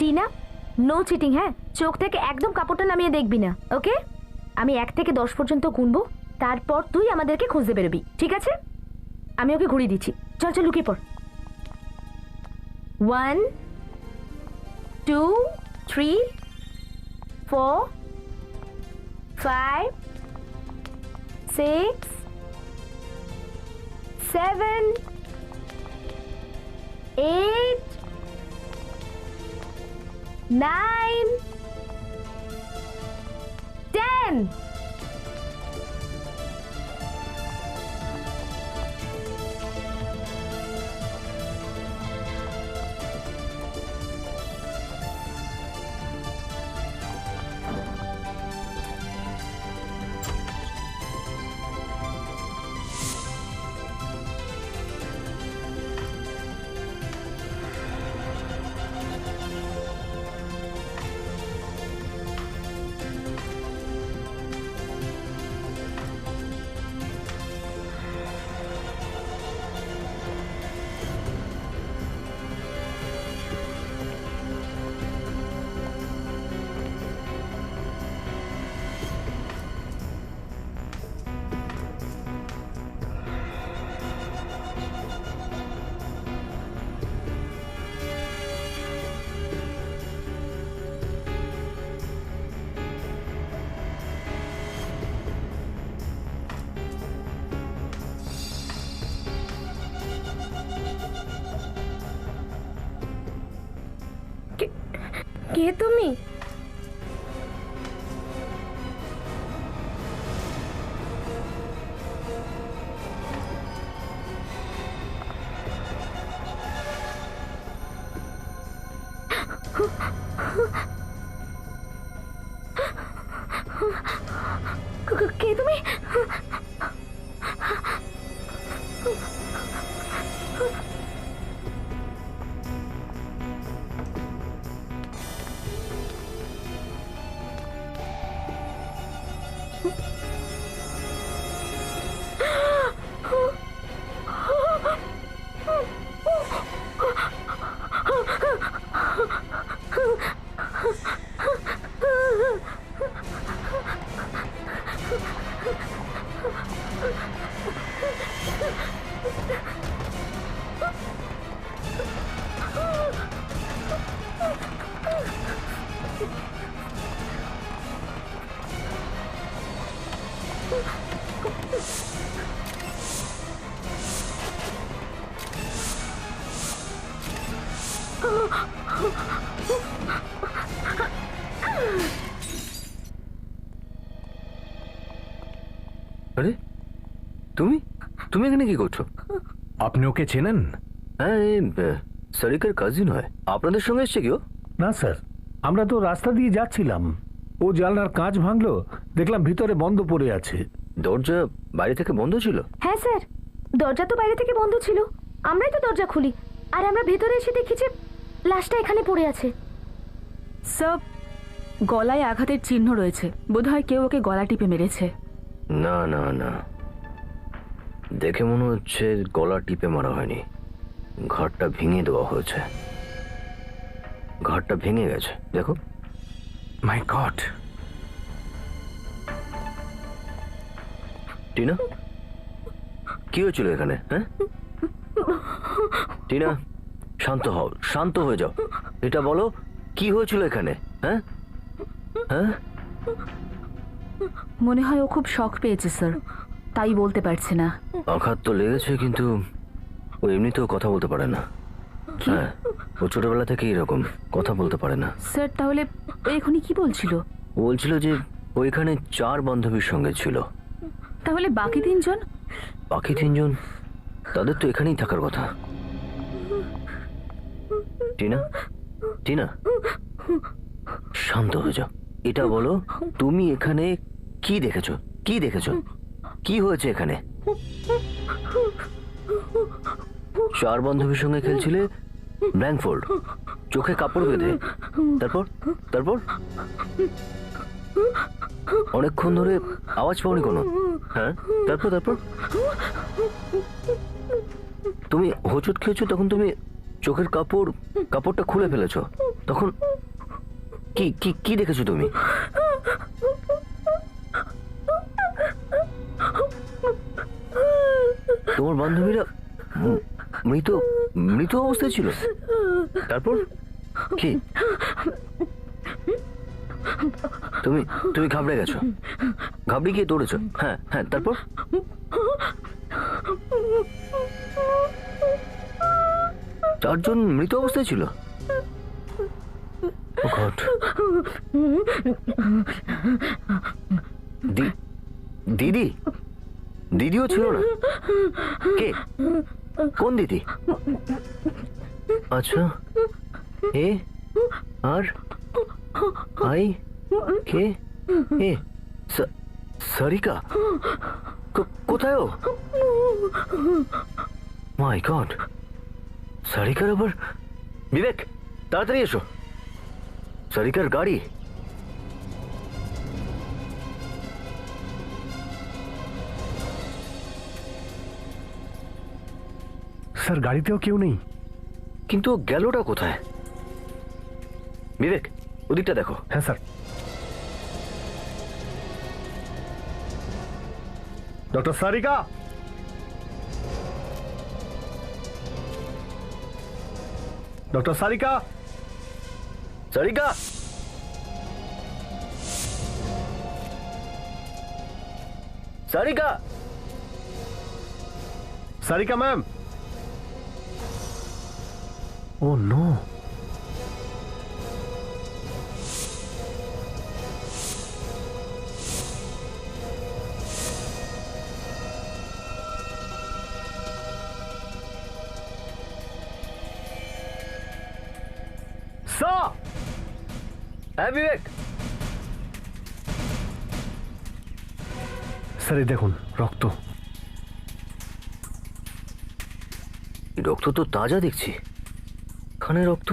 Tina, no cheating. হ্যাঁ, চোখ থেকে একদম কাপড়টা নামিয়ে দেখবি না, ওকে? আমি 1 থেকে 10 পর্যন্ত গুনবো, তারপর তুই আমাদেরকে খুঁজতে বেরোবি, ঠিক আছে? আমি ওকে ঘুরিয়ে দিচ্ছি। চল চল, লুকিয়ে পড়। 1 2 3 4 5 6 7 8 9 10। কে তুমি? কে তুমি? আরে তুমি তুমি এখানে কি করছো? আপনি ওকে চেনেন? হ্যাঁ, সারিকার কাজিন হয়। আপনাদের সঙ্গে এসছে কেউ? না স্যার, আমরা তো রাস্তা দিয়ে যাচ্ছিলাম, ও জানলার কাঁচ ভাঙলো, দেখলাম ভিতরে বন্ধ পড়ে আছে। দরজা বাইরে থেকে বন্ধ ছিল? হ্যাঁ স্যার, দরজা তো বাইরে থেকে বন্ধ ছিল, আমরাই তো দরজা খুলি, আর আমরা ভেতরে এসে দেখি যে লাশটা এখানে পড়ে আছে। সব গলায় আঘাতের চিহ্ন রয়েছে, বোধহয় কেউ ওকে গলা টিপে মেরেছে। না না না, দেখে মনে হচ্ছে গলা টিপে মারা হয়নি, ঘরটা ভেঙে দেওয়া হয়েছে। ঘরটা ভেঙে গেছে, দেখো। মাই গড! টিনা, কি হয়েছিল এখানে? হ্যাঁ টিনা, শান্ত হও, শান্ত হয়ে যাও। এটা বলো, কি হয়েছিল এখানে? হ্যাঁ হ্যাঁ, মনে হয় ও খুব শক পেয়েছে স্যার, তাই বলতে পারছে না। আঘাত তো লেগেছে, কিন্তু ও এমনিতেও কথা বলতে পারে না। হ্যাঁ, ও ছোটবেলা থেকে এরকম, কথা বলতে পারে না। স্যার তাহলে ও এখনই কি বলছিল? ও বলছিল যে ও এখানে 4 বান্ধবীর সঙ্গে ছিল। তাহলে বাকি 3 জন? বাকি 3 জন, তাদের তো এখানেই থাকার কথা। টিনা, টিনা, শান্ত হয়ে যাও। এটা বলো, তুমি এখানে কি দেখেছো? কি দেখেছো? কি হয়েছে এখানে? 4 বান্ধবীর সঙ্গে খেলছিলে, ব্ল্যাঙ্কফোল্ড, চোখে কাপড় বেঁধে, তারপর তারপর অনেকক্ষণ ধরে আওয়াজ পাওনি কোনো? হ্যাঁ, তারপর তারপর তুমি হোঁচট খেয়েছো, তখন তুমি চোখের কাপড়টা খুলে ফেলেছো। তখন কি কি কি দেখেছো তুমি? তোমার বান্ধবীরা মৃত মৃত অবস্থায় ছিল? তারপর কি? তুমি তুমি ঘাবড়ে গেছো, ঘাবড়ে গিয়ে দৌড়েছো? হ্যাঁ হ্যাঁ, তারপর? চারজন মৃত অবস্থায় ছিল? Oh God! দিদি, দিদিও ছিল না? কে, কোন দিদি? আচ্ছা, এ আর আই কে এ, সারিকা? কোথায় ও? মাই গড, সারিকার আবার? বিবেক, তাড়াতাড়ি এসো, সারিকার গাড়ি। স্যার গাড়িতেও কেউ নেই। কিন্তু গেলটা কোথায়? বিবেক, ওদিকটা দেখো। হ্যাঁ sir. Doctor Sarika, doctor Sarika, Sarika, Sarika, Sarika ma'am. Oh no, sir. হ্যাঁ বিবেক। স্যার এই দেখুন রক্ত। রক্ত তো তাজা দেখছি, খানে রক্ত।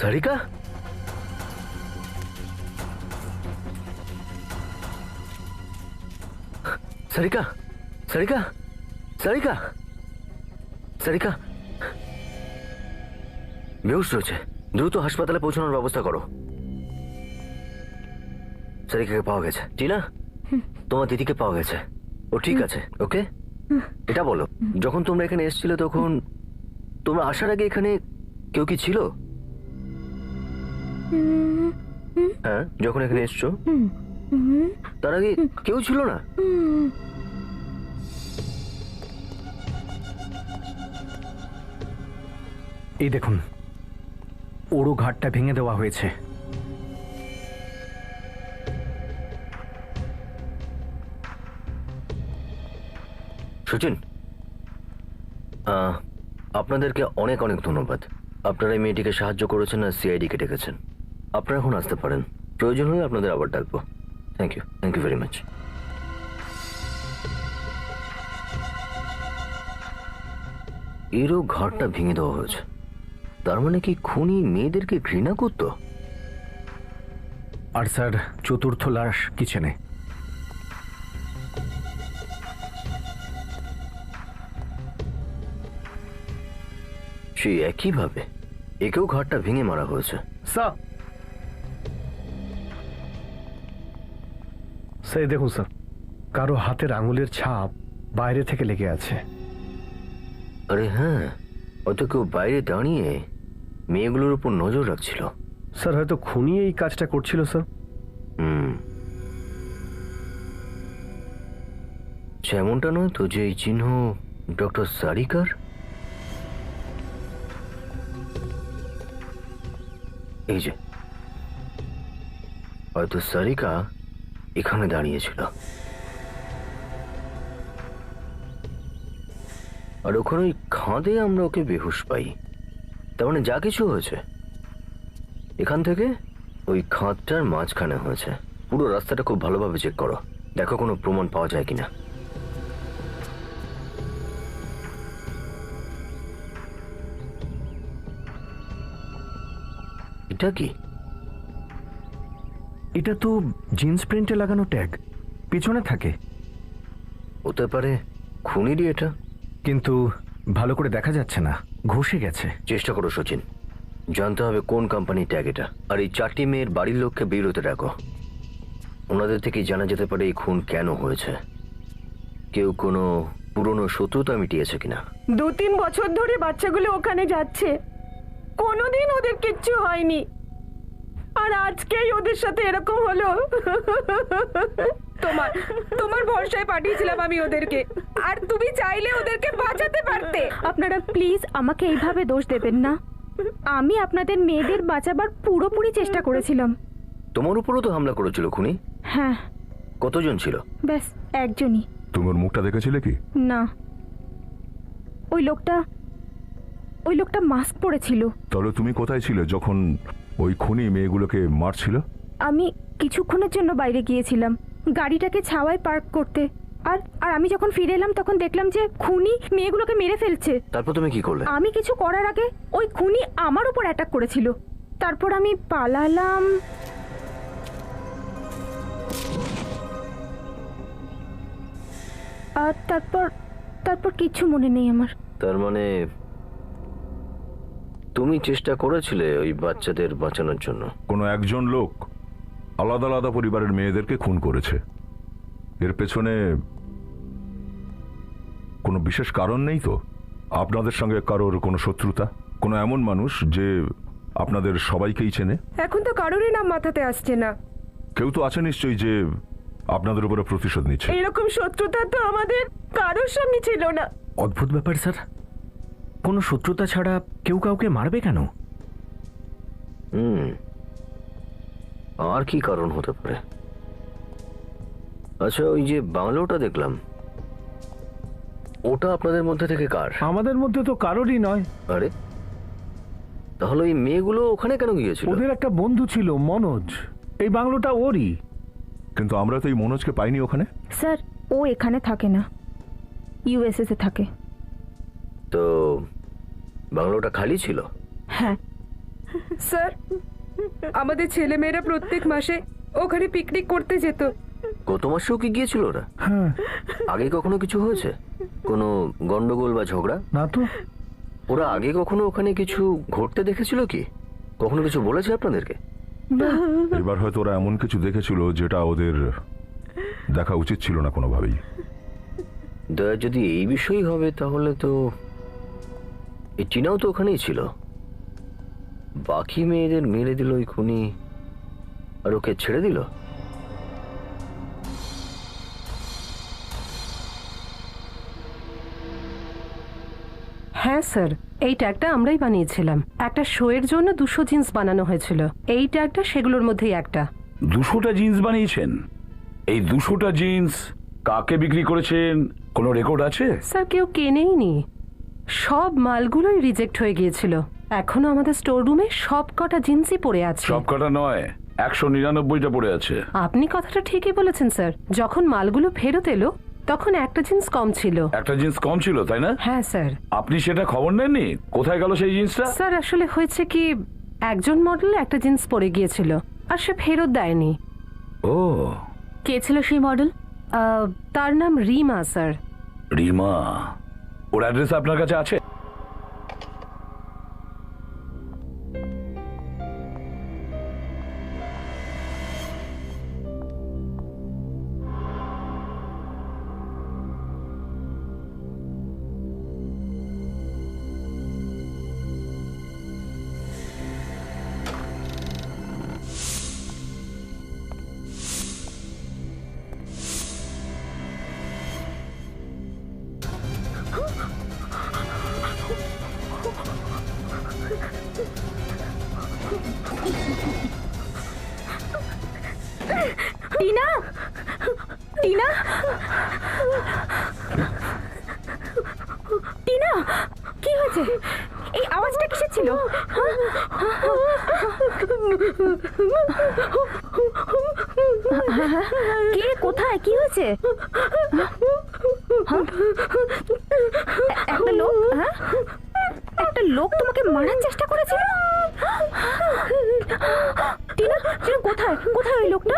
সারিকা, সারিকা, সারিকা, সারিকা, সারিকা বেহুশ রয়েছে, দ্রুত হাসপাতালে পৌঁছানোর ব্যবস্থা করো। সারিকাকে পাওয়া গেছে। টিনা, তোমার দিদিকে পাওয়া গেছে, ও ঠিক আছে। ওকে, এটা বলো, যখন তোমরা এখানে এসেছিলে তখন তোমরা আসার আগে এখানে কেউ কি ছিল? হ্যাঁ, যখন এখানে এসছো তার আগে কেউ ছিল না? এই দেখুন, ওরও ঘাটটা ভেঙে দেওয়া হয়েছে। সচিন, আপনাদেরকে অনেক অনেক ধন্যবাদ। আপনারা এই মেয়েটিকে সাহায্য করেছেন আর সিআইডিকে ডেকেছেন। আপনারা এখন আসতে পারেন, প্রয়োজন হলে আপনাদের আবার ডাকবো। Thank you very much. এরও ঘরটা ভেঙে দেওয়া হয়েছে, তার মানে কি খুনি মেয়েদেরকে ঘৃণা করতো? আর স্যার, চতুর্থ লাশ কিচেনে। সেই একইভাবে একেও ঘরটা ভেঙে মারা হয়েছে। স্যার, স্যার এই দেখুন স্যার, কারো হাতের আঙুলের ছাপ বাইরে থেকে লেগে আছে। আরে হ্যাঁ, হয়তো কেউ বাইরে দাঁড়িয়ে মেয়েগুলোর উপর নজর রাখছিল। স্যার হয়তো খুনি এই কাজটা করছিল স্যার। এমনটা নয় তো যে এই চিহ্ন ডক্টর সারিকার? এই যে, হয়তো সারিকা এখানে দাঁড়িয়েছিল আর ওখানে ওই খাঁদে আমরা ওকে বেহুশ পাই। তার মানে যা কিছু হয়েছে এখান থেকে ওই খাঁদটার মাঝখানে হয়েছে। পুরো রাস্তাটা খুব ভালোভাবে চেক করো, দেখো কোনো প্রমাণ পাওয়া যায় কিনা। এটা কি? এটা তো জিন্স প্রিন্টে লাগানো ট্যাগ, পিছনে থাকে। হতে পারে খুনিরই এটা। কিন্তু ভালো করে দেখা যাচ্ছে না, ঘষে গেছে। চেষ্টা করো সচিন, জানতে হবে কোন কোম্পানির ট্যাগ এটা। আর এই 4টি মেয়ের বাড়ির লোককে বেরোতে রাখো। ওনাদের থেকে জানা যেতে পারে এই খুন কেন হয়েছে, কেউ কোনো পুরনো শত্রুতা মিটিয়েছে কিনা। 2-3 বছর ধরে বাচ্চাগুলো ওখানে যাচ্ছে, কোনোদিন ওদের কিচ্ছু হয়নি, আর আজকেই ওদের সাথে এরকম হলো। তোমার তোমার ভরসায় পাঠিয়েছিলাম আমি ওদেরকে, আর তুমি চাইলে ওদেরকে বাঁচাতে পারতে। আপনারা প্লিজ আমাকে এইভাবে দোষ দেবেন না। আমি আপনাদের মেয়েদের বাঁচাবার পুরোপুরি চেষ্টা করেছিলাম। তোমার উপরও তো হামলা করেছিল খুনি। হ্যাঁ, কতজন ছিল? ব্যাস একজনই। তোমার মুখটা দেখেছিলে কি? না, ওই লোকটা মাস্ক পরেছিল। তাহলে তুমি কোথায় ছিলে যখন ওই খুনি মেয়েগুলোকে মারছিল? আমি কিছুক্ষণের জন্য বাইরে গিয়েছিলাম গাড়িটাকে ছাওয়ায় পার্ক করতে, আর আমি যখন ফিরে এলাম তখন দেখলাম যে খুনি মেয়েগুলোকে মেরে ফেলছে। তারপর তুমি কি করলে? আমি কিছু করার আগে ওই খুনি আমার উপর অ্যাটাক করেছিল। তারপর আমি পালালাম। আর তারপর কিচ্ছু মনে নেই আমার। তার মানে তুমি চেষ্টা করেছিলে ওই বাচ্চাদের বাঁচানোর জন্য? কোনো একজন লোক আলাদা আলাদা পরিবারের মেয়েদেরকে খুন করেছে। এর পেছনে কোনো বিশেষ কারণ নেই তো? আপনাদের সঙ্গে কারোর কোনো শত্রুতা? কোনো এমন মানুষ যে আপনাদের সবাইকেই চেনে? এখন তো কারোরই নাম মাথাতে আসছে না। কেউ তো আছে নিশ্চয়ই যে আপনাদের উপরে প্রতিশোধ নিচ্ছে। এরকম শত্রুতা তো আমাদের কারোর সঙ্গে ছিল না। অদ্ভুত ব্যাপার স্যার, কোনো শত্রুতা ছাড়া কেউ কাউকে মারবে কেন? আর কি কারণ হতে পারে? আচ্ছা, ওই যে বাংলোটা দেখলাম, ওটা আপনাদের মধ্যে থেকে কার? আমাদের মধ্যে তো কারোরই নয়। আরে, তাহলে এই মেয়েগুলো ওখানে কেন গিয়েছিল? ওদের একটা বন্ধু ছিল মনোজ, এই বাংলোটা ওরই। কিন্তু আমরা তো এই মনোজকে পাইনি ওখানে। স্যার, ও এখানে থাকে না, ইউএসএ থাকে। তো বাংলোটা খালি ছিল? হ্যাঁ স্যার, আমাদের ছেলেমেয়েরা প্রত্যেক মাসে ওখানে পিকনিক করতে যেত। গত মাসেও কি গিয়েছিল ওরা? হ্যাঁ। আগে কখনো কিছু হয়েছে? কোনো গন্ডগোল বা ঝগড়া? না তো। ওরা আগে কখনো ওখানে কিছু ঘটতে দেখেছিল কি? কখনো কিছু বলেছে আপনাদেরকে? এবার হয়তো ওরা এমন কিছু দেখেছিল যেটা ওদের দেখা উচিত ছিল না কোনোভাবেই। দয়া, যদি এই বিষয়ই হবে তাহলে তো এই টিনাও তো ওখানেই ছিল। বাকি মেয়েদের মেরে দিল ওই খুনি, আর ওকে ছেড়ে দিল। হ্যাঁ স্যার, এই ট্যাগটা আমরাই বানিয়েছিলাম। একটা শো এর জন্য 200 জিন্স বানানো হয়েছিল। এই ট্যাগটা সেগুলোর মধ্যেই একটা। 200টা জিন্স বানিয়েছেন? এই 200টা জিন্স কাকে বিক্রি করেছেন কোনো রেকর্ড আছে? স্যার, কেউ কেনেইনি। সব মালগুলোই রিজেক্ট হয়ে গিয়েছিল। এখনো আমাদের স্টোর রুমে সব কটা জিন্সই পড়ে আছে। সব কটা নয়, 199টা পড়ে আছে। আপনি কথাটা ঠিকই বলেছেন স্যার। যখন মালগুলো ফেরত এলো তখন একটা জিন্স কম ছিল। একটা জিন্স কম ছিল, তাই না? হ্যাঁ স্যার। আপনি সেটা খবর নেননি? কোথায় গেল সেই জিন্সটা? স্যার, আসলে হয়েছে কি, একজন মডেল একটা জিন্স পরে গিয়েছিল আর সে ফেরত দেয়নি। ও, কে ছিল সেই মডেল? তার নাম রিমা স্যার। রিমা? ওর অ্যাড্রেস আপনার কাছে আছে? টিনা, টিনা, টিনা, কি হয়েছে? এই আওয়াজটা কিসের ছিল? কে, কোথায়, কি হয়েছে? একটা লোক, হ্যাঁ, একটা লোক তোমাকে মারার চেষ্টা করেছিল? টিনা, টিনা, কোথায়, কোথায় ওই লোকটা?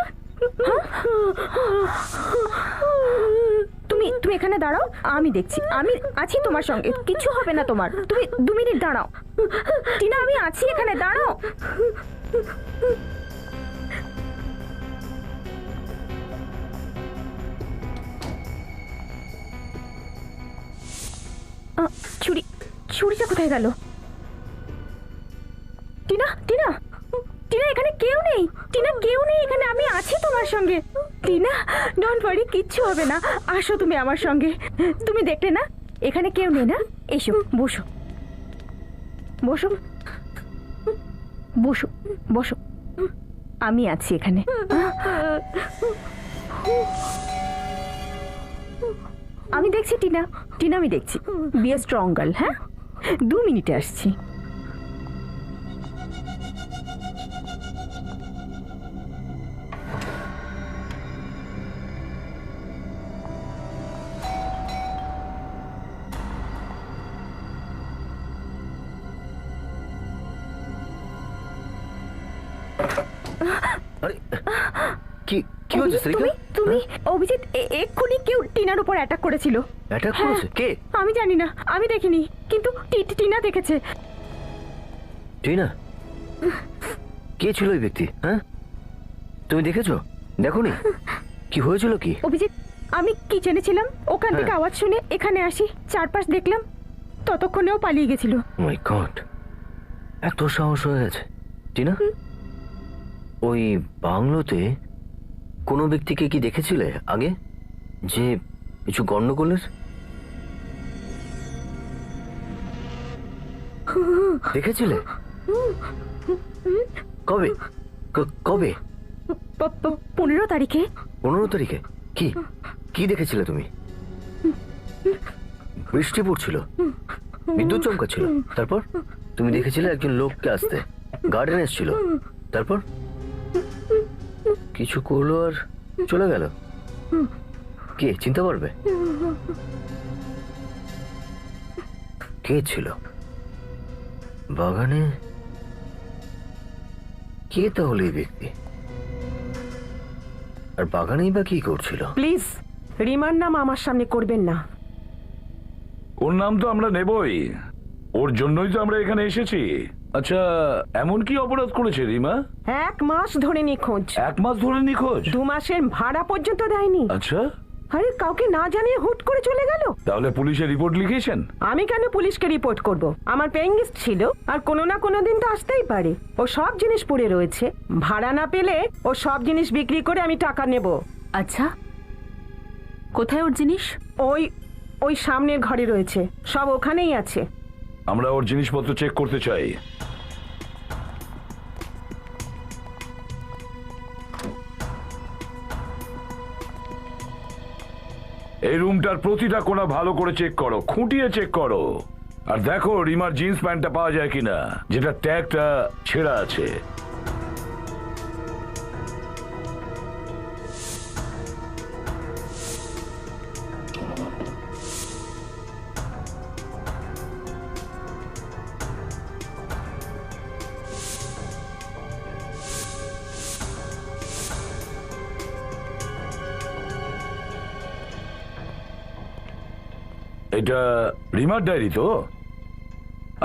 তুমি তুমি তুমি এখানে দাঁড়াও, আমি দেখছি, আমি আছি তোমার সঙ্গে, কিছু হবে না তোমার। তুমি 2 মিনিট দাঁড়াও টিনা, আমি আছি এখানে, দাঁড়াও। ছুরি, ছুরিটা কোথায় গেল? টিনা, টিনা, টিনা, এখানে কেউ নেই। টিনা, কেউ নেই এখানে, আমি আছি তোমার সঙ্গে। টিনা, ডোন্ট ওয়ারি, কিচ্ছু হবে না, আসো তুমি আমার সঙ্গে। তুমি দেখলে না এখানে কেউ নেই না? এসো, বসো বসো বসো বসো, আমি আছি এখানে। আমি দেখছি টিনা, টিনা আমি দেখছি। বি এ স্ট্রং গার্ল, হ্যাঁ? 2 মিনিটে আসছি। আরে কি কি হয়েছে শ্রীকা? তুমি তুমি অভিজিৎ, এক্ষুনি কেউ টিনার উপর অ্যাটাক করেছিল। অ্যাটাক করেছে? কে? আমি জানি না, আমি দেখিনি, কিন্তু টিনা দেখেছে। টিনা? কে ছিল ওই ব্যক্তি? হ্যাঁ, তুমি দেখেছো? দেখোনি? কি হয়েছিল কি? অভিজিৎ, আমি কিচেনে ছিলাম, ওখান থেকে আওয়াজ শুনে এখানে আসি, চারপাশ দেখলাম, ততক্ষণেও পালিয়ে গেছিল। মাই গড, এত সাহস হয়ে গেছে। টিনা, ওই বাংলোতে কোনো ব্যক্তিকে কি দেখেছিলে আগে, যে কিছু গন্ডগোলের? দেখেছিলে? কবে? কবে? 15 তারিখে। 15 তারিখে? কি কি দেখেছিলে তুমি? বৃষ্টি পড়ছিল, বিদ্যুৎ চমকাচ্ছিল, তারপর তুমি দেখেছিলে একজন লোককে আসতে, গার্ডেন এসেছিল, তারপর কিছু করলো আর চলে গেল। কে চিনতে পারবে কে ছিল বাগানে? কে তাহলে এই ব্যক্তি? আর বাগানেই বা কি করছিল? প্লিজ রিমার নাম আমার সামনে করবেন না। ওর নাম তো আমরা নেবই, ওর জন্যই তো আমরা এখানে এসেছি। আচ্ছা, এমন কি অপরাধ করেছে রিমা? 1 মাস ধরে নিখোঁজ। 1 মাস ধরে নিখোঁজ? 2 মাসের ভাড়া পর্যন্ত দেয়নি। আচ্ছা, আরে কাউকে না জানিয়ে হুট করে চলে গেল। তাহলে পুলিশে রিপোর্ট লিখিয়েছেন? আমি কেন পুলিশকে রিপোর্ট করব? আমার পেইং গেস্ট ছিল, আর কোনো না কোনো দিন তো আসতেই পারে। ও সব জিনিস পড়ে রয়েছে, ভাড়া না পেলে ও সব জিনিস বিক্রি করে আমি টাকা নেব। আচ্ছা, কোথায় ওর জিনিস? ওই ওই সামনের ঘরে রয়েছে, সব ওখানেই আছে। আমরা ওর জিনিসপত্র চেক করতে চাই। এই রুমটার প্রতিটা কোণা ভালো করে চেক করো, খুঁটিয়ে চেক করো, আর দেখো রিমার জিন্স প্যান্টটা পাওয়া যায় কিনা, যেটা ট্যাগটা ছেঁড়া আছে। এটা রিমার ডায়েরি তো?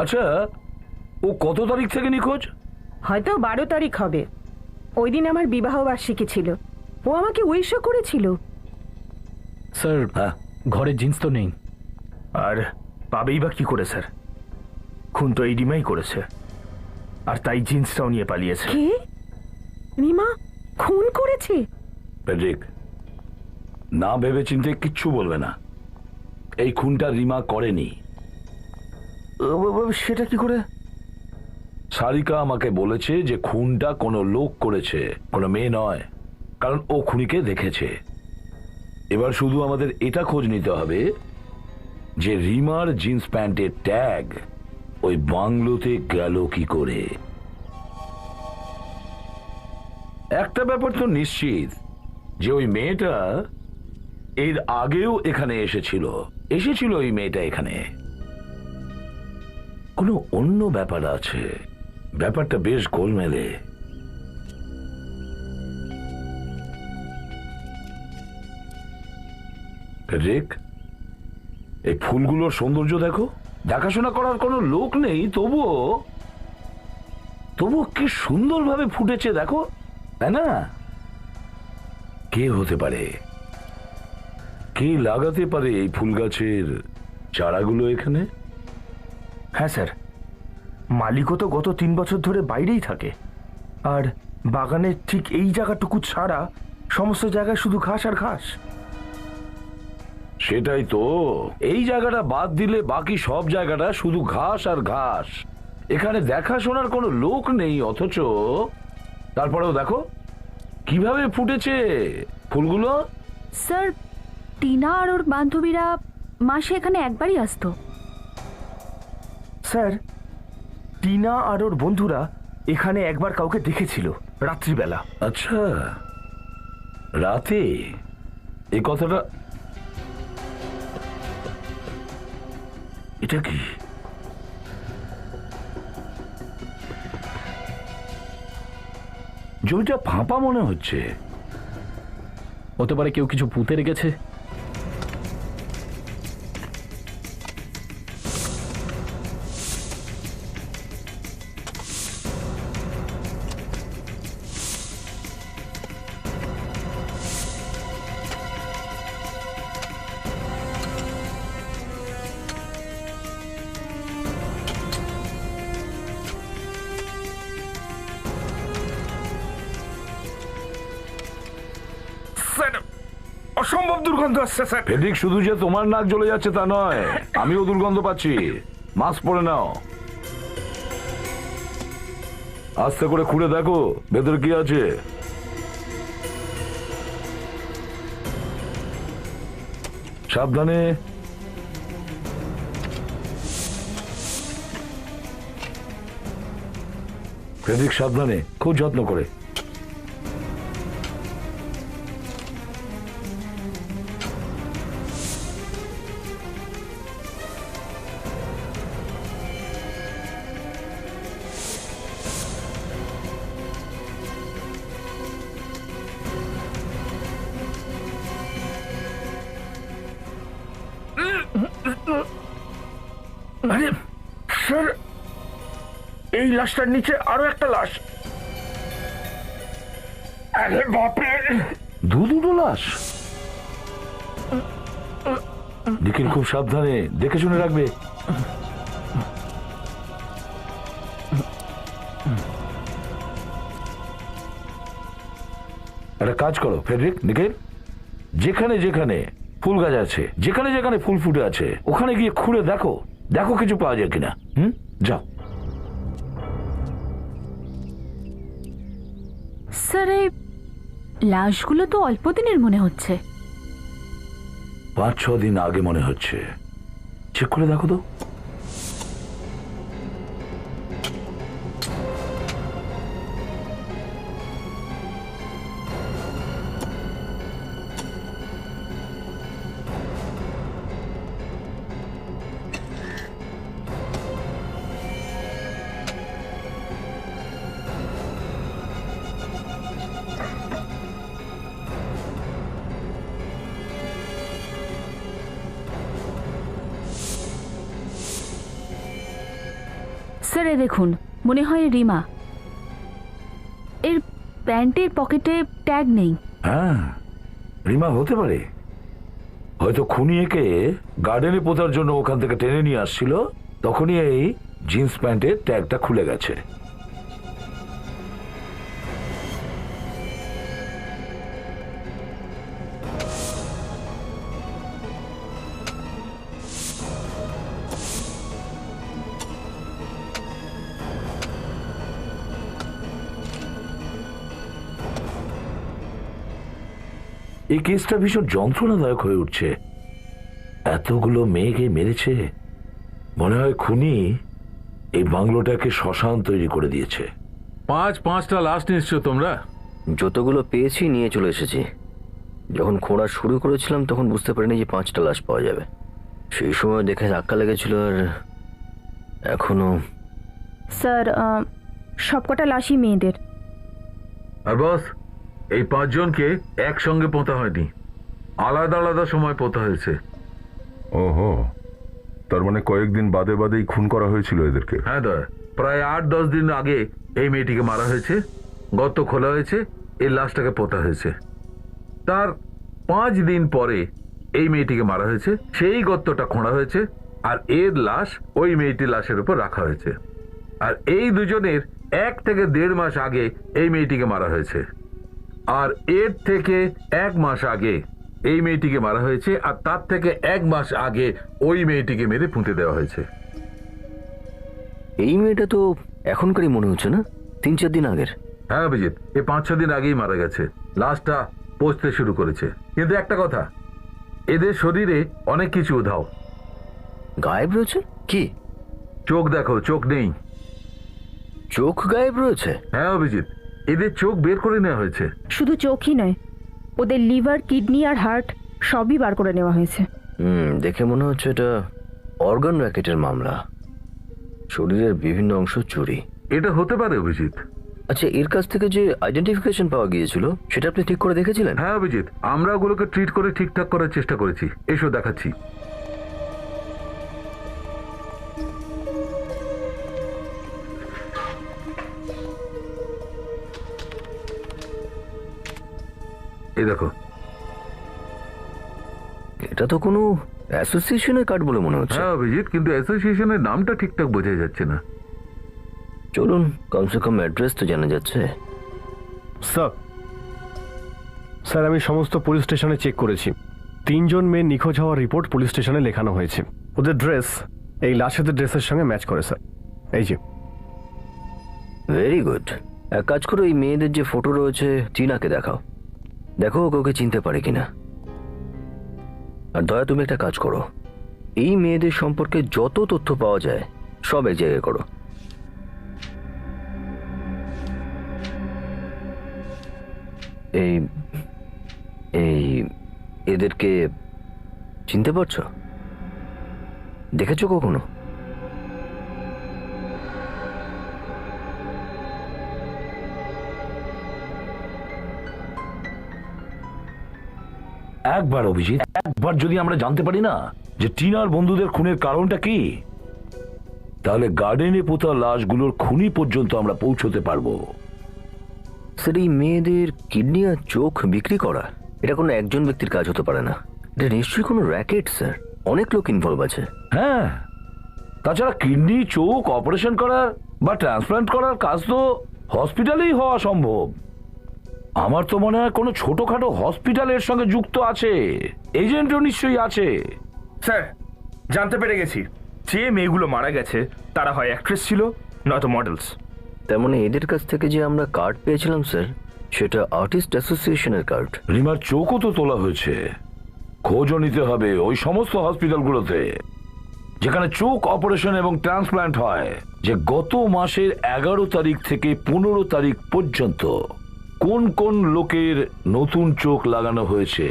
আচ্ছা, ও কত তারিখ থেকে নিখোঁজ? হয়তো 12 তারিখ হবে। ওই দিন আমার বিবাহ বার্ষিকী ছিল, ও আমাকে উইশও করেছিল। স্যার, হ্যাঁ, ঘরে জিন্স তো নেই। আর পাবেই বা কি করে স্যার? খুন তো এই রিমাই করেছে, আর তাই জিন্সটাও নিয়ে পালিয়েছে। কে? রিমা খুন করেছে? পেড্রিক, না ভেবে চিন্তে কিচ্ছু বলবে না। এই খুনটা রিমা করেনি। সেটা কি করে? সারিকা আমাকে বলেছে যে খুনটা কোনো লোক করেছে, কোনো মেয়ে নয়, কারণ ও খুনিকে দেখেছে। এবার শুধু আমাদের এটা খোঁজ নিতে হবে যে রিমার জিন্স প্যান্টের ট্যাগ ওই বাংলোতে গেল কি করে। একটা ব্যাপার তো নিশ্চিত যে ওই মেয়েটা এর আগেও এখানে এসেছিল ওই মেয়েটা এখানে। কোনো অন্য ব্যাপার আছে, ব্যাপারটা বেশ গোলমেলে। রেক, এই ফুলগুলোর সৌন্দর্য দেখো। দেখাশোনা করার কোনো লোক নেই, তবুও কি সুন্দরভাবে ফুটেছে দেখো, তাই না? কে হতে পারে, কে লাগাতে পারে এই ফুল গাছের চারাগুলো এখানে? হ্যাঁ স্যার, মালিকও তো গত 3 বছর ধরে বাইরেই থাকে, আর বাগানের ঠিক এই জায়গাটুকু ছাড়া সমস্ত জায়গায় শুধু ঘাস আর ঘাস। সেটাই তো, এই জায়গাটা বাদ দিলে বাকি সব জায়গাটা শুধু ঘাস আর ঘাস। এখানে দেখাশোনার কোনো লোক নেই, অথচ তারপরেও দেখো কিভাবে ফুটেছে ফুলগুলো। স্যার, টিনা আর ওর বান্ধবীরা মাসে এখানে একবারই আসতো। স্যার, টিনা আর ওর বন্ধুরা এখানে একবার কাউকে দেখেছিল রাত্রিবেলা। আচ্ছা, রাতে? এই কথাটা, এটা কি? জমিটা ফাঁপা মনে হচ্ছে। হতে পারে কেউ কিছু পুঁতে রেখেছে। অসম্ভব দুর্গন্ধ আসছে স্যার। ফেডরিক, শুধু যে তোমার নাক জ্বলে যাচ্ছে তা নয়, আমিও দুর্গন্ধ পাচ্ছি। মাস্ক পরে নাও, আস্তে করে খুঁড়ে দেখো ভেতরে কি আছে। সাবধানে। ফেডরিক, সাবধানে, খুব যত্ন করে। আরে স্যার, এই লাশটার নিচে আরো একটা লাশ। আরে বাপরে, দুটো লাশ। নিখিল, খুব সাবধানে দেখে শুনে রাখবে। একটা কাজ করো ফেডরিক, নিখিল, যেখানে যেখানে ফুল গাছ আছে, যেখানে যেখানে ফুল ফুটে আছে, ওখানে গিয়ে খুঁড়ে দেখো, দেখো কিছু পাওয়া যায় কিনা। যাও। স্যার, এই লাশগুলো তো অল্প দিনের মনে হচ্ছে। 5-6 দিন আগে মনে হচ্ছে। চেক করে দেখো তো। স্যার, দেখুন, মনে হয় রিমা। এর প্যান্টের পকেটে ট্যাগ নেই। হ্যাঁ, রিমা হতে পারে। হয়তো খুনি একে গার্ডেনে পোতার জন্য ওখান থেকে টেনে নিয়ে আসছিল, তখনই এই জিন্স প্যান্টের ট্যাগটা খুলে গেছে। এই কেসটা ভীষণ যন্ত্রণাদায়ক হয়ে উঠছে। এতগুলো মেয়েকে মেরেছে, মনে হয় খুনি এই বাংলোটাকে শ্মশান তৈরি করে দিয়েছে। 5-5টা লাশ নিশ্চয় তোমরা? যতগুলো পেয়েছি নিয়ে চলে এসেছি। যখন খোঁড়া শুরু করেছিলাম তখন বুঝতে পারিনি যে 5টা লাশ পাওয়া যাবে। সেই সময় দেখে ধাক্কা লেগেছিল, আর এখনো। স্যার, সবকটা লাশই মেয়েদের। আর বস, এই 5 জনকে একসঙ্গে পোঁতা হয়নি। আলাদা আলাদা সময় পোতা হয়েছে। ওহো, তার মানে কয়েকদিন বাদে বাদেই খুন করা হয়েছিল এদেরকে? হ্যাঁ দা, প্রায় 8-10 দিন আগে এই মেয়েটিকে মারা হয়েছে, গর্ত খোলা হয়েছে, এই লাশটাকে পোতা হয়েছে। তার 5 দিন পরে এই মেয়েটিকে মারা হয়েছে, সেই গর্তটা খোঁড়া হয়েছে, আর এর লাশ ওই মেয়েটির লাশের উপর রাখা হয়েছে। আর এই দুজনের 1 থেকে 1.5 মাস আগে এই মেয়েটিকে মারা হয়েছে, আর এর থেকে 1 মাস আগে এই মেয়েটিকে মারা হয়েছে, আর তার থেকে 1 মাস আগে ওই মেয়েটিকে মেরে পুঁতে দেওয়া হয়েছে। এই মেয়েটা তো এখনকারই মনে হচ্ছে না, 3-4 দিন আগের। হ্যাঁ অভিজিৎ, এ 5-6 দিন আগেই মারা গেছে, লাশটা পচতে শুরু করেছে। কিন্তু একটা কথা, এদের শরীরে অনেক কিছু উধাও। গায়েব রয়েছে? কি? চোখ দেখো, চোখ নেই। চোখ গায়েব রয়েছে? হ্যাঁ অভিজিৎ, এদের চোখ বের করে নেওয়া হয়েছে। শুধু চোখই নয়, ওদের লিভার, কিডনি আর হার্ট সবই বার করে নেওয়া হয়েছে। দেখে মনে হচ্ছে এটা অর্গান র্যাকেটের মামলা, শরীরের বিভিন্ন অংশ চুরি। এটা হতে পারে অভিজিৎ। আচ্ছা, এর কাছ থেকে যে আইডেন্টিফিকেশন পাওয়া গিয়েছিল সেটা আপনি ঠিক করে দেখেছিলেন? হ্যাঁ অভিজিৎ, আমরা ওগুলোকে ট্রিট করে ঠিকঠাক করার চেষ্টা করেছি। এসো দেখাচ্ছি। এই দেখো, এটা তো কোনো অ্যাসোসিয়েশনের কার্ড বলে মনে হচ্ছে। হ্যাঁ অভিজিৎ, কিন্তু অ্যাসোসিয়েশনের নামটা ঠিকঠাক বোঝা যাচ্ছে না। চলুন, কমসে কম অ্যাড্রেস তো জানা যাচ্ছে। স্যার আমি সমস্ত পুলিশ স্টেশনে চেক করেছি। 3 জন মেয়ে নিখোঁজ হওয়ার রিপোর্ট পুলিশ স্টেশনে লেখানো হয়েছে। ওদের ড্রেস এই লাশেদের ড্রেসের সঙ্গে ম্যাচ করে স্যার। এই যে। Very good. এক কাজ করো, এই মেয়েদের যে ফটো রয়েছে টিনাকে দেখাও, দেখো ওকে চিনতে পারে কিনা। আর দয়া, তুমি একটা কাজ করো, এই মেয়েদের সম্পর্কে যত তথ্য পাওয়া যায় সব এক জায়গায় করো। এই এই এদেরকে চিনতে পারছো? দেখেছো কখনো? একবার অভিজিৎ, একবার যদি আমরা জানতে পারি না যে টিনার বন্ধুদের খুনের কারণটা কি, তাহলে গার্ডেনে পোতা লাশগুলোর খুনি পর্যন্ত আমরা পৌঁছতে পারবো। স্যার, এই মেয়েদের কিডনি আর চোখ বিক্রি করা এটা কোনো একজন ব্যক্তির কাজ হতে পারে না। এটা নিশ্চয়ই কোনো র্যাকেট স্যার, অনেক লোক ইনভলভ আছে। হ্যাঁ, তাছাড়া কিডনি, চোখ অপারেশন করার বা ট্রান্সপ্লান্ট করার কাজ তো হসপিটালেই হওয়া সম্ভব। আমার তো মনে হয় কোনো ছোটখাটো হসপিটালের সঙ্গে যুক্ত আছে, এজেন্টও নিশ্চয়ই আছে। স্যার, জানতে পেরে গেছি, যে মেয়েগুলো মারা গেছে তারা হয় অ্যাক্ট্রেস ছিল, নয়তো মডেলস। তার মানে এদের কাছ থেকে যে আমরা কার্ড পেয়েছিলাম স্যার, সেটা আর্টিস্ট অ্যাসোসিয়েশনের কার্ড। রিমার চোখও তো তোলা হয়েছে, খোঁজও নিতে হবে ওই সমস্ত হসপিটালগুলোতে যেখানে চোখ অপারেশন এবং ট্রান্সপ্লান্ট হয়, যে গত মাসের 11 তারিখ থেকে 15 তারিখ পর্যন্ত কোন কোন লোকের নতুন চোখ লাগানো হয়েছে।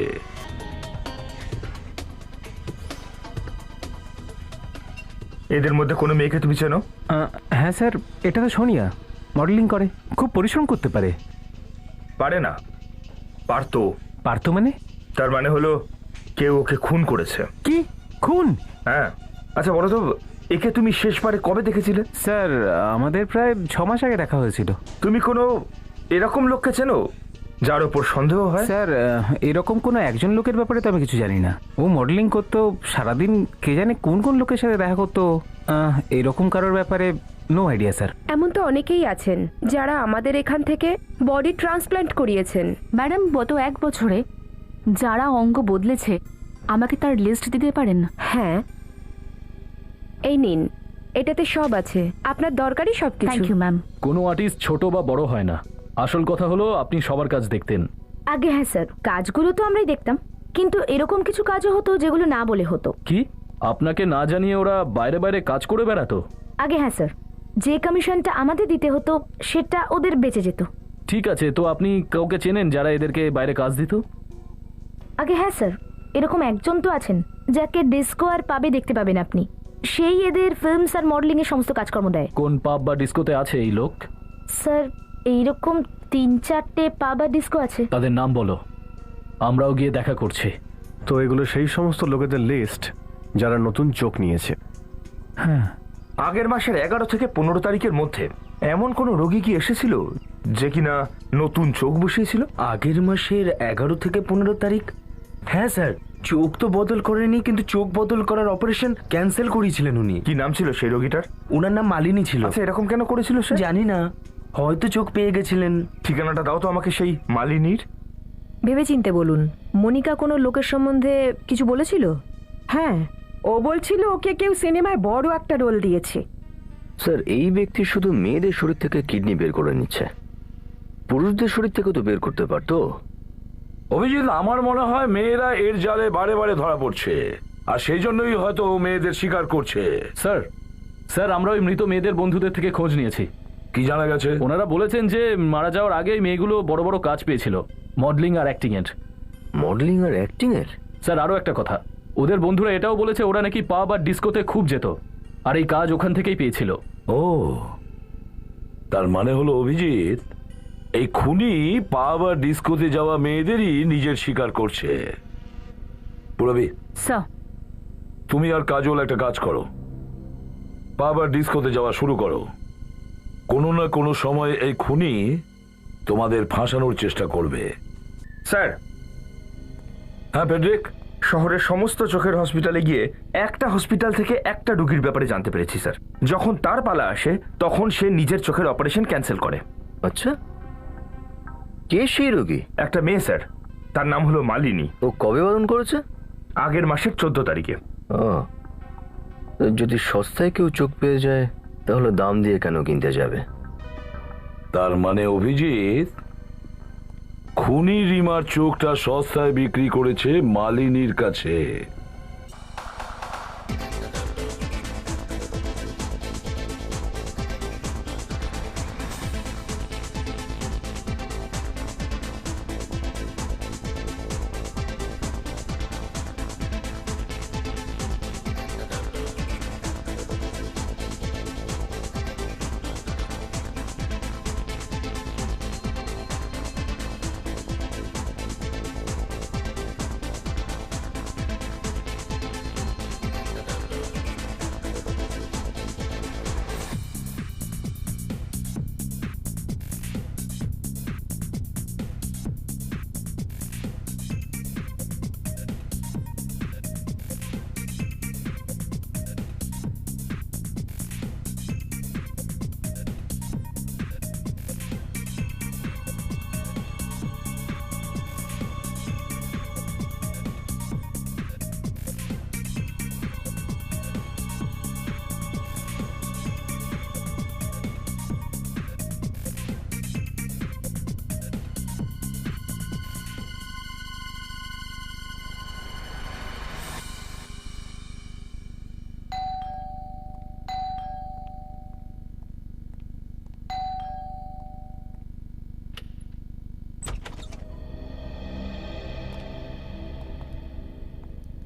এদের মধ্যে কোনো মেয়েকে তুমি চেনো? হ্যাঁ স্যার, এটা তো সোনিয়া, মডেলিং করে, খুব পরিশ্রম করতে পারে। পারে না, পারতো। পারতো মানে? তার মানে হলো কেউ ওকে খুন করেছে। কি খুন? হ্যাঁ। আচ্ছা বলো তো, একে তুমি শেষবারে কবে দেখেছিলে? স্যার আমাদের প্রায় 6 মাস আগে দেখা হয়েছিল। তুমি কোনো এরকম লোককে চেনো যার ওপর সন্দেহ হয়? স্যার এরকম কোনো একজন লোকের ব্যাপারে তো আমি কিছু জানি না। ও মডেলিং করতো সারাদিন, কে জানে কোন কোন লোকের সাথে দেখা করতো। এরকম কারোর ব্যাপারে নো আইডিয়া স্যার। এমন তো অনেকেই আছেন যারা আমাদের এখান থেকে বডি ট্রান্সপ্ল্যান্ট করিয়েছেন। ম্যাডাম, গত 1 বছরে যারা অঙ্গ বদলেছে আমাকে তার লিস্ট দিতে পারেন? হ্যাঁ, এই নিন, এটাতে সব আছে, আপনার দরকারি সবকিছু। Thank you ma'am. কোনো আর্টিস্ট ছোট বা বড় হয় না, আসল কথা হলো আপনি সবার কাজ দেখতেন। আগে হ্যাঁ স্যার, কাজগুলো তো আমরাই দেখতাম, কিন্তু এরকম কিছু কাজও হতো যেগুলো না বলে হতো। কি আপনাকে না জানিয়ে ওরা বাইরে বাইরে কাজ করে বেড়াতো? আগে হ্যাঁ স্যার, যে কমিশনটা আমাদের দিতে হতো সেটা ওদের বেঁচে যেত। ঠিক আছে, তো আপনি কাউকে চেনেন যারা এদেরকে বাইরে কাজ দিত? আগে হ্যাঁ স্যার, এরকম একজন তো আছেন যাকে ডিস্কো আর পাবে দেখতে পাবেন আপনি। সেই এদের ফিল্মস আর মডেলিং এর সমস্ত কাজকর্ম দেয়। কোন পাব বা ডিস্কোতে আছে এই লোক? স্যার এইরকম 3-4টে পাব আর ডিস্কো আছে। তাদের নাম বলো, আমরাও গিয়ে দেখা করছি। তো এগুলো সেই সমস্ত লোকেদের লিস্ট যারা নতুন চোখ নিয়েছে। হ্যাঁ, আগের মাসের 11 থেকে 15 তারিখের মধ্যে এমন কোন রোগী কি এসেছিল যে কিনা নতুন চোখ বসিয়েছিল? আগের মাসের 11 থেকে 15 তারিখ? হ্যাঁ স্যার, চোখ তো বদল করেনি, কিন্তু চোখ বদল করার অপারেশন ক্যান্সেল করিয়েছিলেন উনি। কি নাম ছিল সেই রোগীটার? ওনার নাম মালিনী ছিল। আচ্ছা, এরকম কেন করেছিল সে? জানি না, হয়তো চোখ পেয়ে গেছিলেন। ঠিকানাটা দাও তো আমাকে সেই মালিনীর। ভেবেচিন্তে বলুন। মনিকা কোনো লোকের সম্বন্ধে কিছু বলেছিল? হ্যাঁ, ও বলছিল ওকে কেউ সিনেমায় বড় একটা রোল দিয়েছে। স্যার, এই ব্যক্তি শুধু মেয়েদের শরীর থেকে কিডনি বের করে নিচ্ছে, পুরুষদের শরীর থেকে তো বের করতে পারতো। অভিজিৎ, আমার মনে হয় মেয়েরা এর জালে বারে বারে ধরা পড়ছে, আর সেই জন্যই হয়তো ও মেয়েদের স্বীকার করছে। স্যার, স্যার আমরা ওই মৃত মেয়েদের বন্ধুদের থেকে খোঁজ নিয়েছি। কি জানা গেছে? ওনারা বলেছেন যে মারা যাওয়ার আগেই মেয়েগুলো বড় বড় কাজ পেয়েছিল, মডেলিং আর অ্যাক্টিং এর। মডেলিং আর অ্যাক্টিং এর? স্যার, আরও একটা কথা, ওদের বন্ধুরা এটাও বলেছে ওরা নাকি পাব আর ডিস্কোতে খুব যেত, আর এই কাজ ওখান থেকেই পেয়েছিল। ও, তার মানে হলো অভিজিৎ, এই খুনি পাব আর ডিস্কোতে যাওয়া মেয়েদেরই নিজের স্বীকার করছে। পুরবি, স্যার, তুমি আর কাজল একটা কাজ করো, পাব আর ডিস্কোতে যাওয়া শুরু করো। কোনো না কোনো সময় এই খুনি তোমাদের ফাঁসানোর চেষ্টা করবে। স্যার। হ্যাঁ ফেডরিক? শহরের সমস্ত চোখের হসপিটালে গিয়ে একটা হসপিটাল থেকে একটা রোগীর ব্যাপারে জানতে পেরেছি স্যার। যখন তার পালা আসে তখন সে নিজের চোখের অপারেশন ক্যান্সেল করে। আচ্ছা, কে সেই রোগী? একটা মেয়ে স্যার, তার নাম হলো মালিনী। ও কবে বারণ করেছে? আগের মাসের 14 তারিখে। ও, যদি সস্তায় কেউ চোখ পেয়ে যায় তাহলে দাম দিয়ে কেন কিনতে যাবে? তার মানে অভিজিৎ, খুনি রিমার চোখটা সস্তায় বিক্রি করেছে মালিনীর কাছে।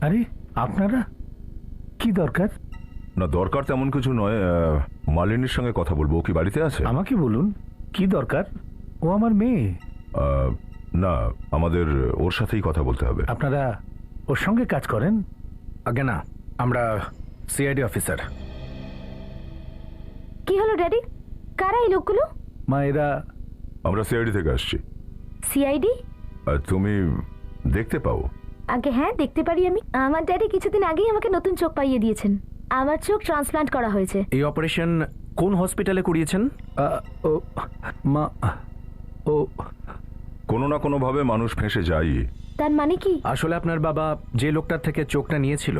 আরে আপনারা কি দরকার? না, দরকার তেমন কিছু নয়। মালিনীর সঙ্গে কথা বলবো। ও কি বাড়িতে আছে? আমাকে বলুন কি দরকার? ও আমার মেয়ে। না, আমাদের ওর সাথেই কথা বলতে হবে। আপনারা ওর সঙ্গে কাজ করেন? আগে না, আমরা সিআইডি অফিসার। কি হলো ড্যাডি? কারা এই লোকগুলো? মা, এরা আমরা সিআইডি থেকে আসছি। সিআইডি? তুমি দেখতে পাও? আগে হ্যাঁ, দেখতে পারি আমি। আমার ড্যাডি কিছুদিন আগেই আমাকে নতুন চোখ পাইয়ে দিয়েছেন। আমার চোখ ট্রান্সপ্লান্ট করা হয়েছে। এই অপারেশন কোন হসপিটালে করিয়েছেন? ও মা, ও কোনো না কোনো ভাবে মানুষ ফেঁসে যায়। তার মানে কি? আসলে আপনার বাবা যে লোকটার থেকে চোখটা নিয়েছিল,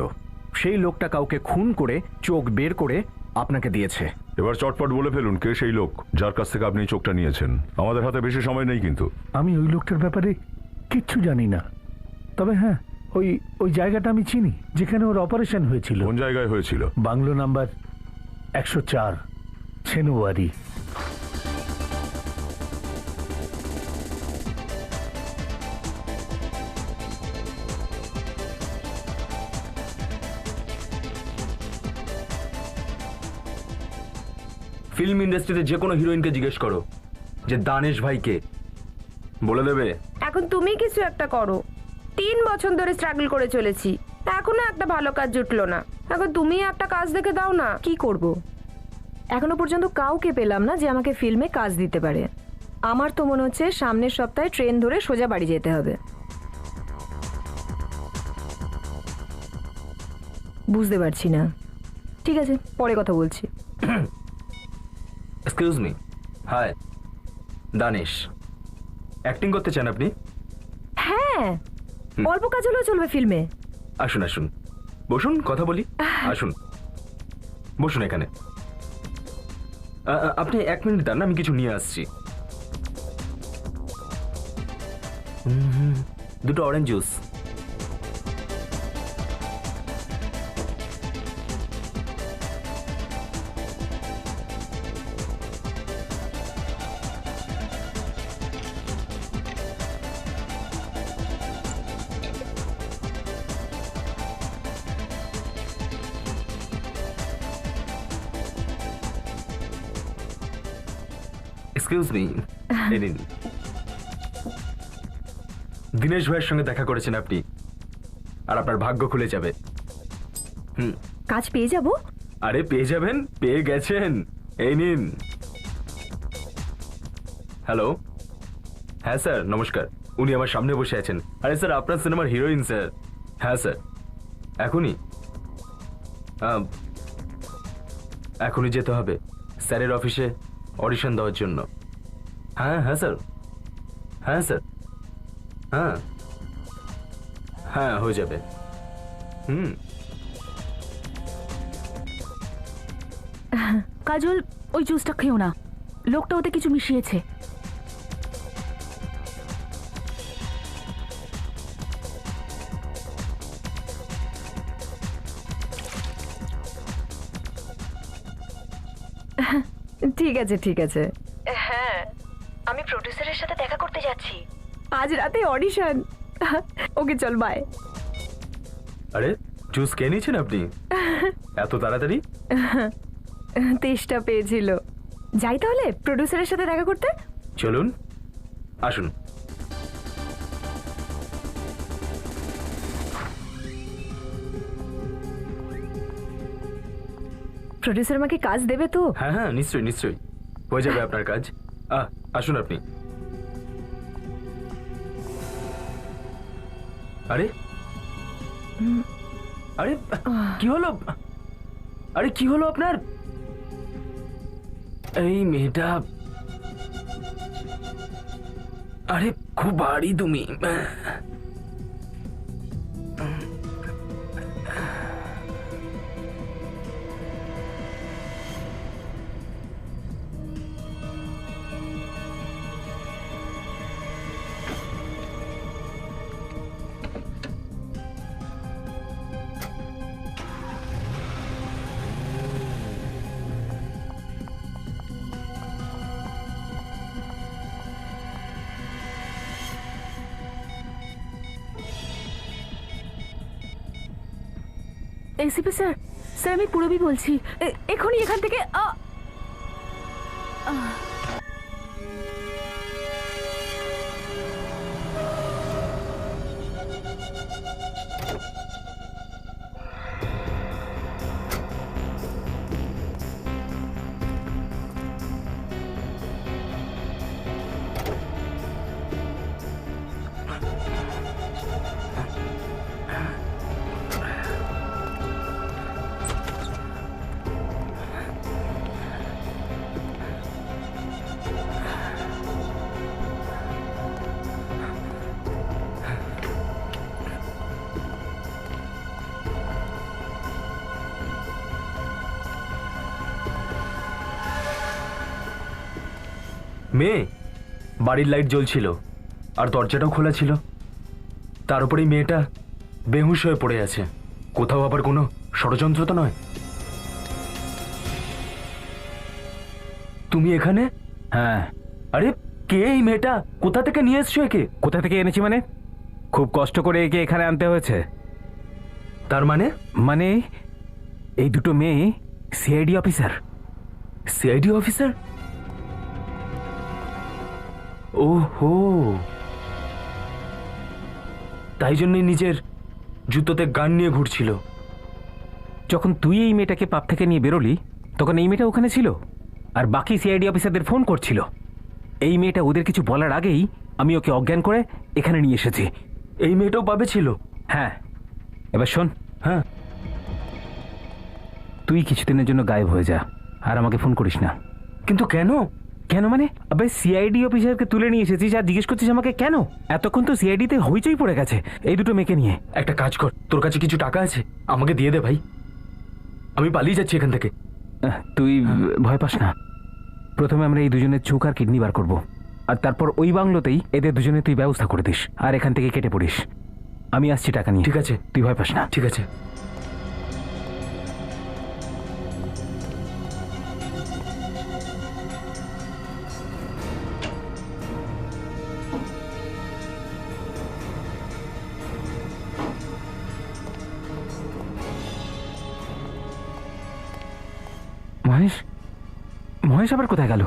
সেই লোকটা কাউকে খুন করে চোখ বের করে আপনাকে দিয়েছে। এবার চটপট বলে ফেলুন, কে সেই লোক যার কাছ থেকে আপনি চোখটা নিয়েছেন? আমাদের হাতে বেশি সময় নেই কিন্তু। আমি ওই লোকটার ব্যাপারে কিচ্ছু জানি না, তবে হ্যাঁ, ওই জায়গাটা আমি চিনি যেখানে ওর অপারেশন হয়েছিল। কোন জায়গায় হয়েছিল? Bungalow number 104, ছেনুয়ারি। ফিল্ম ইন্ডাস্ট্রিতে যে কোনো হিরোইনকে জিজ্ঞেস করো যে দানেশ ভাইকে, বলে দেবে। এখন তুমি কিছু একটা করো। 3 বছর ধরে স্ট্রাগল করে চলেছি, এখনো একটা ভালো কাজ জুটলো না। এখন তুমি একটা কাজ দেখে দাও না। কি করব? এখনো পর্যন্ত কাউকে পেলাম না যে আমাকে ফিল্মে কাজ দিতে পারে। আমার তো মনে হচ্ছে সামনের সপ্তাহে ট্রেন ধরে সোজা বাড়ি যেতে হবে। বুঝতে পারছি না। ঠিক আছে, পরে কথা বলছি। Excuse me. Hi, Danish. Acting করতে চান আপনি? হ্যাঁ, অল্প কাজ হলেও চলবে ফিল্মে। আসুন আসুন, বসুন, কথা বলি। আসুন, বসুন এখানে। আপনি 1 মিনিট দাঁড়ান, আমি কিছু নিয়ে আসছি। দুটো orange juice. Excuse me. Dinesh ভাইয়ের সঙ্গে দেখা করেছেন আপনি, আর আপনার ভাগ্য খুলে যাবে। কাজ পেয়ে যাব? আরে পেয়ে যাবেন, পেয়ে গেছেন। এই নিন। হ্যালো। হ্যাঁ স্যার, নমস্কার। উনি আমার সামনে বসে আছেন। আরে স্যার, আপনার সিনেমার হিরোইন স্যার। হ্যাঁ স্যার, এখনই এখনই যেতে হবে স্যারের অফিসে অডিশন দেওয়ার জন্য। হ্যাঁ হ্যাঁ স্যার, হ্যাঁ স্যার, হ্যাঁ হ্যাঁ হয়ে যাবে। কাজল, ওই জুসটা খেও না, লোকটা ওতে কিছু মিশিয়েছে। ঠিক আছে ঠিক আছে। হ্যাঁ, আমি প্রোডিউসারের সাথে দেখা করতে যাচ্ছি। আজ রাতে অডিশন। ওকে চল, বাই। আরে জুস খেয়ে নিয়েছেন আপনি এত তাড়াতাড়ি? তেষ্টা পেয়েছিল। যাই তাহলে প্রোডিউসারের সাথে দেখা করতে। চলুন, আসুন। প্রোডিউসার আমাকে কাজ দেবে তো? হ্যাঁ হ্যাঁ, নিশ্চয়ই নিশ্চয়ই হয়ে যাবে আপনার কাজ। আসুন আপনি। আরে আরে কি হলো? আরে কি হলো আপনার? এই মেয়েটা, আরে খুব ভারী তুমি। এসিপি স্যার, স্যার আমি পুরবি বলছি। এখনই এখান থেকে মেয়ে, বাড়ির লাইট জ্বলছিল আর দরজাটাও খোলা ছিল, তার উপরেই মেয়েটা বেহুশ হয়ে পড়ে আছে। কোথাও আবার কোনো ষড়যন্ত্র তো নয়? তুমি এখানে? হ্যাঁ। আরে কে এই মেয়েটা? কোথা থেকে নিয়ে এসছো একে? কোথা থেকে এনেছি মানে? খুব কষ্ট করে একে এখানে আনতে হয়েছে। তার মানে? মানে এই দুটো মেয়ে সিআইডি অফিসার। CID officer? ওহো, তাই জন্যই নিজের জুতোতে গান নিয়ে ঘুরছিল। যখন তুই এই মেয়েটাকে পাপ থেকে নিয়ে বেরোলি তখন এই মেয়েটা ওখানে ছিল আর বাকি সিআইডি অফিসারদের ফোন করছিল। এই মেয়েটা ওদের কিছু বলার আগেই আমি ওকে অজ্ঞান করে এখানে নিয়ে এসেছি। এই মেয়েটাও পাবে ছিল? হ্যাঁ। এবার শোন, হ্যাঁ, তুই কিছুদিনের জন্য গায়েব হয়ে যা আর আমাকে ফোন করিস না। কিন্তু কেন? কেন মানে? আবে সিআইডি অফিসারকে তুলে নিয়ে এসেছিস আর জিজ্ঞেস করছিস আমাকে কেন? এতক্ষণ তো সিআইডিতে হইচই পড়ে গেছে এই দুটো মেয়েকে নিয়ে। একটা কাজ কর, তোর কাছে কিছু টাকা আছে, আমাকে দিয়ে দে ভাই, আমি পালিয়ে যাচ্ছি এখান থেকে। তুই ভয় পাস না, প্রথমে আমরা এই দুজনের চোখ আর কিডনি বার করব আর তারপর ওই বাংলোতেই এদের দুজনে তুই ব্যবস্থা করে দিস আর এখান থেকে কেটে পড়িস। আমি আসছি টাকা নিয়ে। ঠিক আছে, তুই ভয় পাস না। ঠিক আছে। মহেশ, মহেশ আবার কোথায় গেল?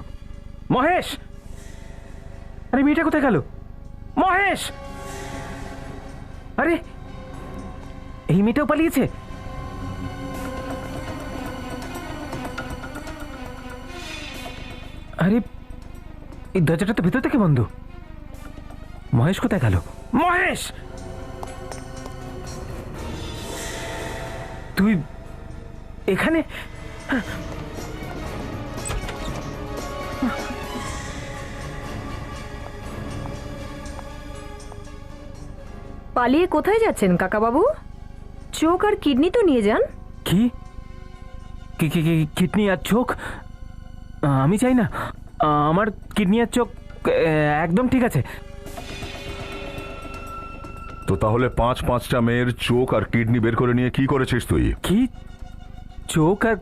মহেশ, আরে মেয়েটা কোথায় গেল? মহেশ, আরে এই মেয়েটাও পালিয়েছে। আরে এই দরজাটা তো ভেতর থেকে বন্ধ। মহেশ কোথায় গেল? মহেশ, তুই এখানে? পালিয়ে কোথায় যাচ্ছেন কাকাবাবু? চোখ আর কিডনি তো নিয়ে যান। কি কিডনি আর চোখ? আমি চাই না, আমার কিডনি আর চোখ একদম ঠিক আছে। তো তাহলে 5-5টা মেয়ের চোখ আর কিডনি বের করে নিয়ে কি করেছিস তুই? কি চোখ আর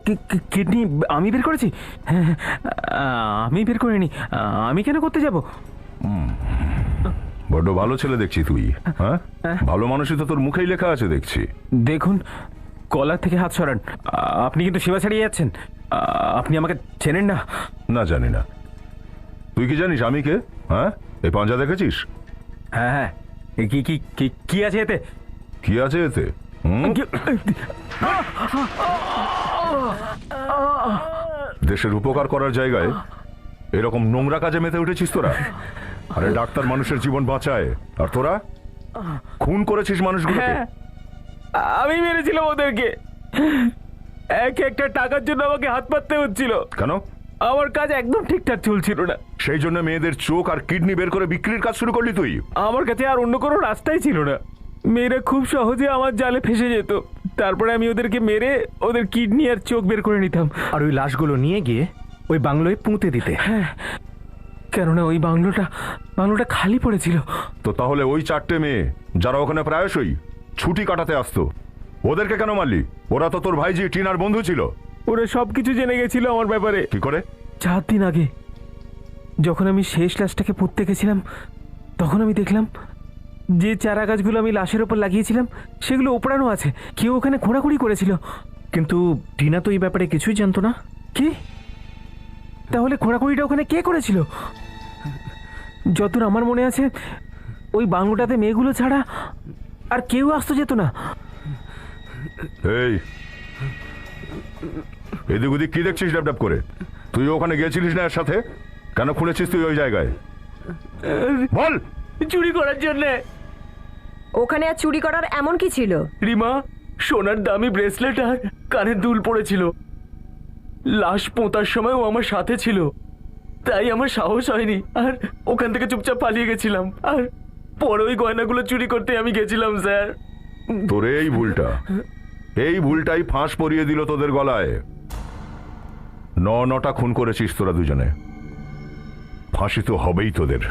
কিডনি আমি বের করেছি? আমি বের করিনি। আমি কেন করতে যাব? বড্ড ভালো ছেলে দেখছি তুই। হ্যাঁ, ভালো মানুষই তো তোর মুখেই লেখা আছে দেখছি। দেখুন, কলার থেকে হাত সরান। আপনি কিন্তু সেবা ছাড়িয়ে যাচ্ছেন। আপনি আমাকে চেনেন না। না, জানি না। তুই কি জানিস আমি কে? হ্যাঁ, এই পাঞ্জা দেখেছিস? হ্যাঁ হ্যাঁ। কি আছে এতে? কি আছে এতে? দেশের উপকার করার জায়গায় এরকম নোংরা কাজে মেতে উঠেছিস তোরা। আরে ডাক্তার মানুষের জীবন বাঁচায় আর তোরা খুন করেছিস মানুষগুলোকে। আমি মেরেছিলাম ওদেরকে। এক একটা টাকার জন্য আমাকে হাত পাততে হচ্ছিল। কেন? আমার কাজ একদম ঠিকঠাক চলছিল না। সেই জন্য মেয়েদের চোখ আর কিডনি বের করে বিক্রির কাজ শুরু করলি তুই? আমার কাছে আর অন্য কোনো রাস্তাই ছিল না। মেয়েরা খুব সহজে আমার জালে ফেসে যেত। তারপরে আমি ওদেরকে মেরে ওদের কিডনি আর চোখ বের করে নিতাম আর ওই লাশগুলো নিয়ে গিয়ে ওই বাংলোয় পুঁতে দিতে। হ্যাঁ, কেননা ওই বাংলোটা খালি পড়েছিল। তো তাহলে ওই 4টে মেয়ে যারা ওখানে প্রায়শই ছুটি কাটাতে আসতো, ওদেরকে কেন মারলি? ওরা তো তোর ভাইজি টিনার বন্ধু ছিল। ওরা সবকিছু জেনে গেছিল আমার ব্যাপারে। কি করে? 4 দিন আগে যখন আমি শেষ লাশটাকে পুঁততে গেছিলাম, তখন আমি দেখলাম যে চারা গাছগুলো আমি লাশের ওপর লাগিয়েছিলাম সেগুলো ওপড়ানো আছে। কেউ ওখানে খোঁড়াখুড়ি করেছিল। কিন্তু টিনা তো এই ব্যাপারে কিছুই জানতো না। কি? তাহলে খোঁড়াখুড়িটা ওখানে কে করেছিল? যতদূর আমার মনে আছে ওই বাংলোটাতে মেয়েগুলো ছাড়া আর কেউ আসতো যেত না। এই এদিক ওদিক কি দেখছিস ড্যাপ করে? তুই ওখানে গিয়েছিলিস না এর সাথে? কেন খুঁড়েছিস তুই ওই জায়গায়? বল। চুরি করার জন্য। ওখানে আর চুরি করার এমন কি ছিল? রিমা, সোনার দামি ব্রেসলেট আর কানের দুল পড়েছিল। লাশ পোঁতার সময় ও আমার সাথে ছিল, তাই আমার সাহস হয়নি আর ওখান থেকে চুপচাপ পালিয়ে গেছিলাম। আর পরে ওই গয়নাগুলো চুরি করতে আমি গেছিলাম স্যার। তোর এই ভুলটাই ফাঁস পরিয়ে দিল তোদের গলায়। 9টা খুন করেছিস তোরা দুজনে, ফাঁসি তো হবেই তোদের।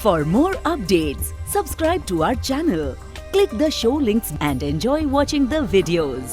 For more updates, subscribe to our channel, click the show links and enjoy watching the videos.